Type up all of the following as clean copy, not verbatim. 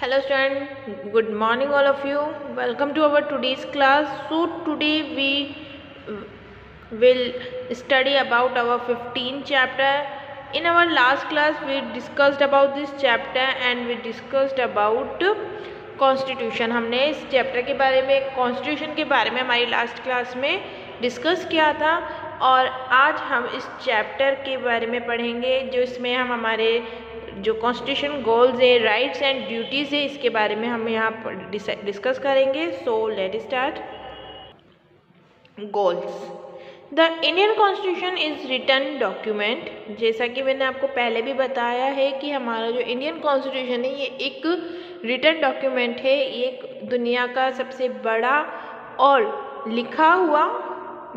Hello student, good morning all of you. Welcome to our today's class. So today we will study about our 15th chapter. In our last class we discussed about this chapter and we discussed about constitution. हमने इस chapter के बारे में, constitution के बारे में हमारी last class में डिस्कस किया था और आज हम इस चैप्टर के बारे में पढ़ेंगे जो इसमें हम हमारे जो कॉन्स्टिट्यूशन गोल्स है, राइट्स एंड ड्यूटीज़ है, इसके बारे में हम यहाँ पर डिस्कस करेंगे. So let start. Goals. The Indian constitution is written document. जैसा कि मैंने आपको पहले भी बताया है कि हमारा जो इंडियन कॉन्स्टिट्यूशन है ये एक रिटन डॉक्यूमेंट है. ये एक दुनिया का सबसे बड़ा और लिखा हुआ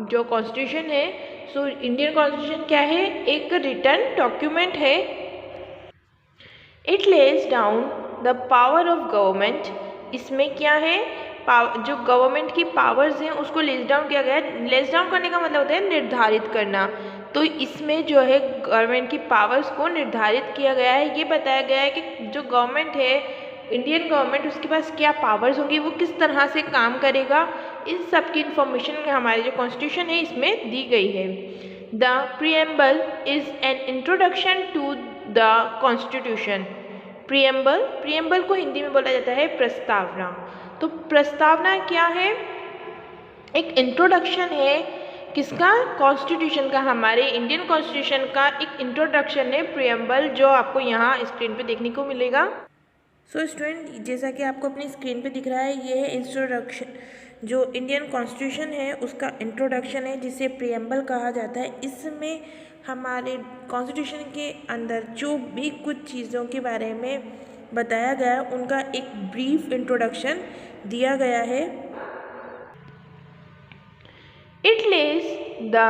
जो कॉन्स्टिट्यूशन है. सो इंडियन कॉन्स्टिट्यूशन क्या है? एक रिटन डॉक्यूमेंट है. It lays down the power of government. इसमें क्या है? जो गवर्नमेंट की पावर्स हैं उसको लेज डाउन किया गया है. लेज डाउन करने का मतलब होता है निर्धारित करना. तो इसमें जो है गवर्नमेंट की पावर्स को निर्धारित किया गया है. ये बताया गया है कि जो गवर्नमेंट है, इंडियन गवर्नमेंट, उसके पास क्या पावर्स होंगी, वो किस तरह से काम करेगा, इन सब की इंफॉर्मेशन हमारे जो कॉन्स्टिट्यूशन है इसमें दी गई है. The preamble is an introduction to the constitution. Preamble को हिंदी में बोला जाता है प्रस्तावना. तो प्रस्तावना क्या है? एक इंट्रोडक्शन है. किसका? कॉन्स्टिट्यूशन का. हमारे इंडियन कॉन्स्टिट्यूशन का एक इंट्रोडक्शन है प्रीएम्बल, जो आपको यहाँ स्क्रीन पे देखने को मिलेगा. सो स्टूडेंट, जैसा कि आपको अपनी स्क्रीन पे दिख रहा है, ये है इंट्रोडक्शन. जो इंडियन कॉन्स्टिट्यूशन है उसका इंट्रोडक्शन है, जिसे प्रीएम्बल कहा जाता है. इसमें हमारे कॉन्स्टिट्यूशन के अंदर जो भी कुछ चीज़ों के बारे में बताया गया है उनका एक ब्रीफ इंट्रोडक्शन दिया गया है. It Lay's the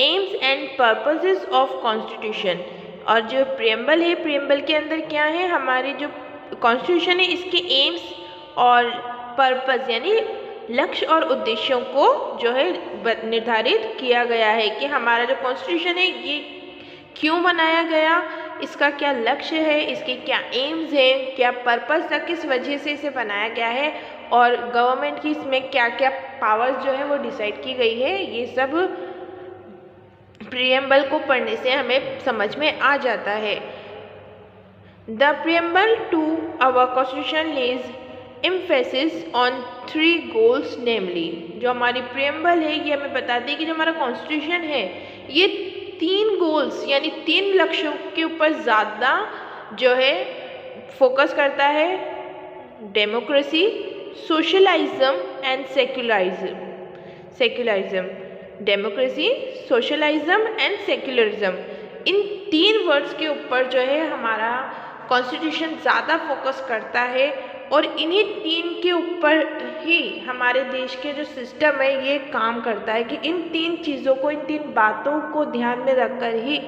AIIMS and purposes of constitution. और जो प्रीएम्बल है, प्रीएम्बल के अंदर क्या है? हमारे जो कॉन्स्टिट्यूशन है इसके एम्स और पर्पस यानी लक्ष्य और उद्देश्यों को जो है निर्धारित किया गया है कि हमारा जो कॉन्स्टिट्यूशन है ये क्यों बनाया गया, इसका क्या लक्ष्य है, इसके क्या एम्स है, क्या पर्पस है, किस वजह से इसे बनाया गया है और गवर्नमेंट की इसमें क्या क्या पावर्स जो है वो डिसाइड की गई है. ये सब प्रीएम्बल को पढ़ने से हमें समझ में आ जाता है. The preamble to our constitution lays emphasis on 3 goals namely. जो हमारी प्रीएम्बल है ये हमें बताती है कि जो हमारा कॉन्स्टिट्यूशन है ये 3 गोल्स यानी 3 लक्ष्यों के ऊपर ज़्यादा जो है फोकस करता है. Democracy, socialism and secularism. Democracy, socialism and secularism, इन 3 वर्ड्स के ऊपर जो है हमारा कॉन्स्टिट्यूशन ज़्यादा फोकस करता है. और इन्हीं 3 के ऊपर ही हमारे देश के जो सिस्टम है ये काम करता है कि इन 3 चीज़ों को, इन 3 बातों को ध्यान में रखकर ही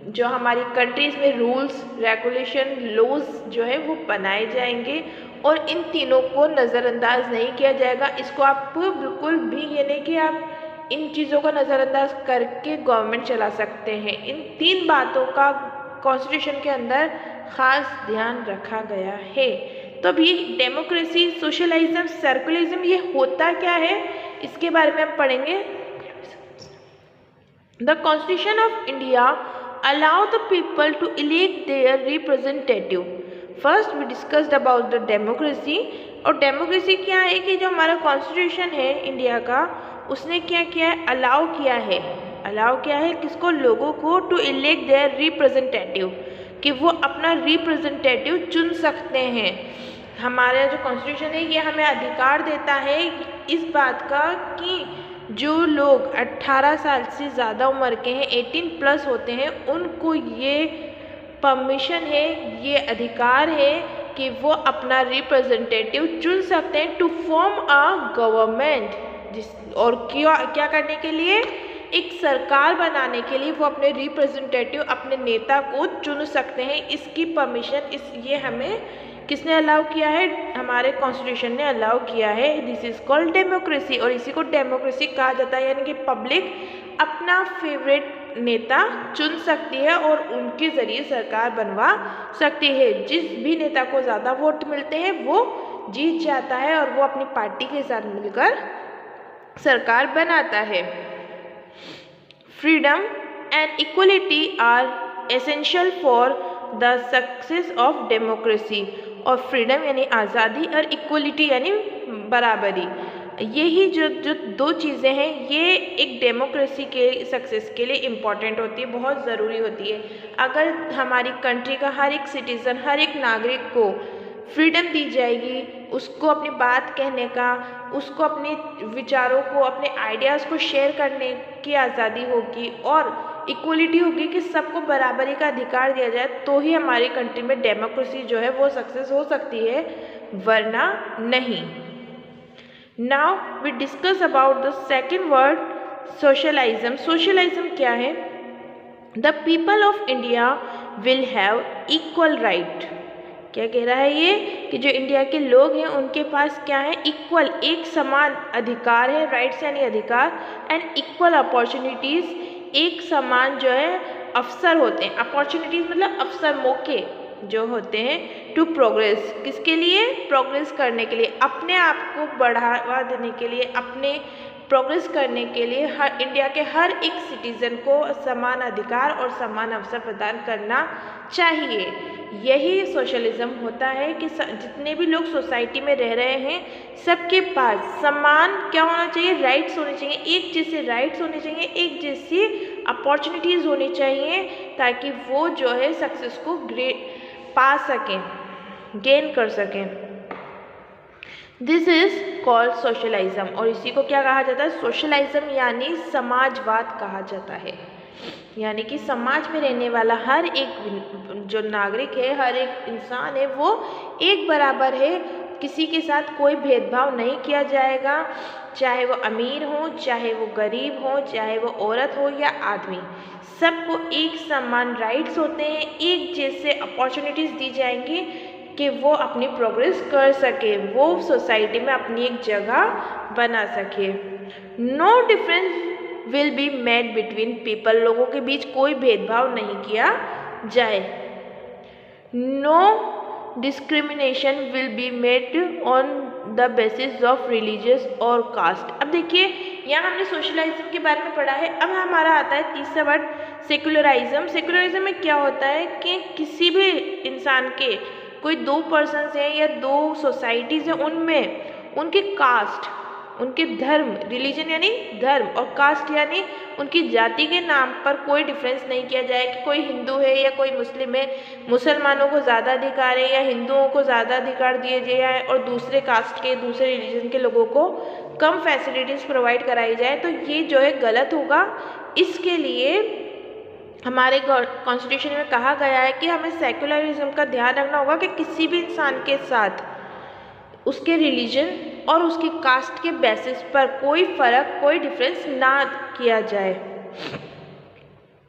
जो हमारी कंट्रीज़ में रूल्स, रेगुलेशन, लॉज जो है वो बनाए जाएंगे और इन तीनों को नज़रअंदाज नहीं किया जाएगा. इसको आप बिल्कुल भी ये नहीं कि आप इन चीज़ों को नज़रअंदाज करके गवर्नमेंट चला सकते हैं. इन 3 बातों का कॉन्स्टिट्यूशन के अंदर ख़ास ध्यान रखा गया है. तो अभी डेमोक्रेसी, सोशलिज्म, सेक्युलरिज्म ये होता क्या है इसके बारे में हम पढ़ेंगे. The constitution of India allow the people to elect their representative. First we discussed about the democracy. और डेमोक्रेसी क्या है कि जो हमारा कॉन्स्टिट्यूशन है इंडिया का उसने क्या किया है? अलाउ किया है. अलाउ किया है किसको? लोगों को टू इलेक्ट देयर रिप्रेजेंटेटिव, कि वो अपना रिप्रेजेंटेटिव चुन सकते हैं. हमारा जो कॉन्स्टिट्यूशन है ये हमें अधिकार देता है इस बात का कि जो लोग 18 साल से ज़्यादा उम्र के हैं, 18+ होते हैं, उनको ये परमिशन है, ये अधिकार है कि वो अपना रिप्रेजेंटेटिव चुन सकते हैं टू फॉर्म अ गवर्नमेंट. और क्या करने के लिए? एक सरकार बनाने के लिए वो अपने रिप्रेजेंटेटिव, अपने नेता को चुन सकते हैं. इसकी परमिशन ये हमें किसने अलाउ किया है? हमारे कॉन्स्टिट्यूशन ने अलाउ किया है. This is called democracy. और इसी को डेमोक्रेसी कहा जाता है, यानी कि पब्लिक अपना फेवरेट नेता चुन सकती है और उनके ज़रिए सरकार बनवा सकती है। जिस भी नेता को ज़्यादा वोट मिलते हैं वो जीत जाता है और वो अपनी पार्टी के साथ मिलकर सरकार बनाता है। Freedom and equality are essential for the success of democracy. और फ्रीडम यानी आज़ादी और इक्वलिटी यानी बराबरी, यही जो दो चीज़ें हैं ये एक डेमोक्रेसी के सक्सेस के लिए इम्पॉर्टेंट होती है, बहुत ज़रूरी होती है। अगर हमारी कंट्री का हर एक सिटीज़न, हर एक नागरिक को फ्रीडम दी जाएगी, उसको अपनी बात कहने का, उसको अपने विचारों को, अपने आइडियाज़ को शेयर करने की आज़ादी होगी और इक्वलिटी होगी कि सबको बराबरी का अधिकार दिया जाए, तो ही हमारी कंट्री में डेमोक्रेसी जो है वो सक्सेस हो सकती है, वरना नहीं। Now we discuss about the second word, socialism. Socialism क्या है? The people of India will have equal right. क्या कह रहा है ये कि जो इंडिया के लोग हैं उनके पास क्या है? इक्वल, एक समान अधिकार है, राइट्स यानी अधिकार, एंड इक्वल अपॉर्चुनिटीज़, एक समान जो है अवसर होते हैं। अपॉर्चुनिटीज़ मतलब अवसर, मौके जो होते हैं टू प्रोग्रेस, किसके लिए? प्रोग्रेस करने के लिए, अपने आप को बढ़ावा देने के लिए, अपने प्रोग्रेस करने के लिए हर इंडिया के हर एक सिटीज़न को समान अधिकार और समान अवसर प्रदान करना चाहिए। यही सोशलिज्म होता है कि जितने भी लोग सोसाइटी में रह रहे हैं सबके पास समान क्या होना चाहिए? राइट्स होने चाहिए, एक जैसे राइट्स होने चाहिए, एक जैसी अपॉर्चुनिटीज़ होनी चाहिए, ताकि वो जो है सक्सेस को पा सकें, गेन कर सकें। This is called socialism. और इसी को क्या कहा जाता है? सोशलिज्म यानी समाजवाद कहा जाता है। यानी कि समाज में रहने वाला हर एक जो नागरिक है, हर एक इंसान है, वो एक बराबर है, किसी के साथ कोई भेदभाव नहीं किया जाएगा, चाहे वो अमीर हो, चाहे वो गरीब हो, चाहे वो औरत हो या आदमी, सबको एक समान राइट्स होते हैं, एक जैसे अपॉर्चुनिटीज़ दी जाएंगी कि वो अपनी प्रोग्रेस कर सके, वो सोसाइटी में अपनी एक जगह बना सके। No difference will be made between people, लोगों के बीच कोई भेदभाव नहीं किया जाए। No discrimination will be made on the basis of religious और कास्ट। अब देखिए यहाँ हमने सोशलिज्म के बारे में पढ़ा है, अब हमारा आता है तीसरा वर्ड सेकुलरिज्म। सेकुलरिज्म में क्या होता है कि किसी भी इंसान के कोई दो पर्सन्स हैं या दो सोसाइटीज़ हैं, उनमें उनके कास्ट, उनके धर्म, रिलीजन यानी धर्म, और कास्ट यानी उनकी जाति के नाम पर कोई डिफरेंस नहीं किया जाए कि कोई हिंदू है या कोई मुस्लिम है, मुसलमानों को ज़्यादा अधिकार है या हिंदुओं को ज़्यादा अधिकार दिए जाए और दूसरे कास्ट के, दूसरे रिलीजन के लोगों को कम फैसिलिटीज़ प्रोवाइड कराई जाए, तो ये जो है गलत होगा। इसके लिए हमारे कॉन्स्टिट्यूशन में कहा गया है कि हमें सेकुलरिज्म का ध्यान रखना होगा कि किसी भी इंसान के साथ उसके रिलीजन और उसकी कास्ट के बेसिस पर कोई फ़र्क, कोई डिफरेंस ना किया जाए।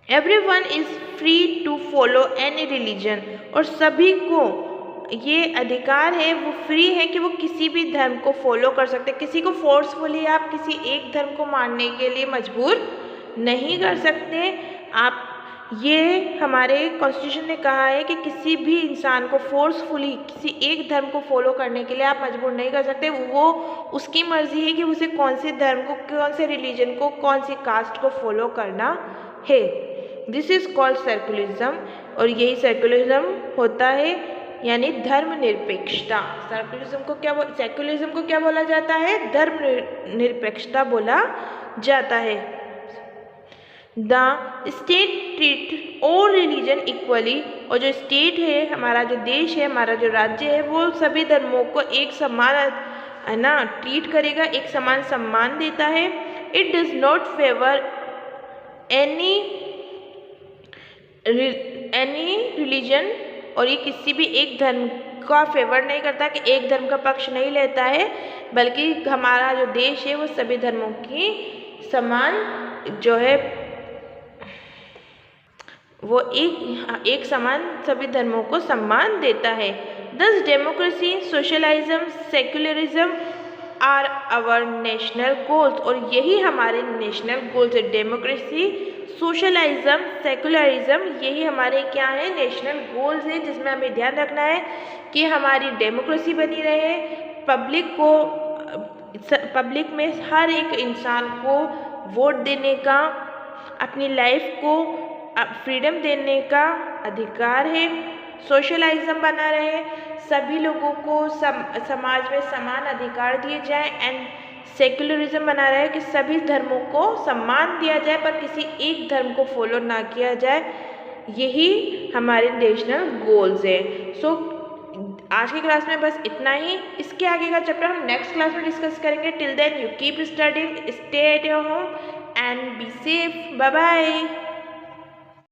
Everyone is free to follow any religion, और सभी को ये अधिकार है, वो फ्री है कि वो किसी भी धर्म को फॉलो कर सकते। किसी को फोर्सफुली आप किसी एक धर्म को मानने के लिए मजबूर नहीं कर सकते। आप ये हमारे कॉन्स्टिट्यूशन ने कहा है कि किसी भी इंसान को फोर्सफुली किसी एक धर्म को फॉलो करने के लिए आप मजबूर नहीं कर सकते। वो उसकी मर्जी है कि उसे कौन से धर्म को, कौन से रिलीजन को, कौन सी कास्ट को फॉलो करना है। दिस इज़ कॉल्ड सेकुलरिज्म, और यही सेकुलरिज्म होता है यानी धर्मनिरपेक्षता। सेकुलरिज्म को क्या बोला जाता है? धर्मनिरपेक्षता बोला जाता है। The state treat all religion equally, और जो स्टेट है, हमारा जो देश है, हमारा जो राज्य है, वो सभी धर्मों को एक समान है ना ट्रीट करेगा, एक समान सम्मान देता है। It does not favour any religion, और ये किसी भी एक धर्म का फेवर नहीं करता कि एक धर्म का पक्ष नहीं लेता है, बल्कि हमारा जो देश है वो सभी धर्मों की समान जो है वो एक समान सभी धर्मों को सम्मान देता है। Thus democracy, socialism, secularism are our national goals, और यही हमारे नेशनल गोल्स है। डेमोक्रेसी, सोशलाइज्म, सेकुलरिज्म, यही हमारे क्या है नेशनल गोल्स हैं, जिसमें हमें ध्यान रखना है कि हमारी डेमोक्रेसी बनी रहे, पब्लिक में हर एक इंसान को वोट देने का, अपनी लाइफ को फ्रीडम देने का अधिकार है, सोशलाइज्म बना रहे, सभी लोगों को समाज में समान अधिकार दिए जाए, एंड सेक्युलरिज्म बना रहे कि सभी धर्मों को सम्मान दिया जाए पर किसी एक धर्म को फॉलो ना किया जाए। यही हमारे नेशनल गोल्स हैं। सो आज की क्लास में बस इतना ही। इसके आगे का चैप्टर हम नेक्स्ट क्लास में डिस्कस करेंगे। Till then you keep studying, stay at your home and be safe. Bye bye.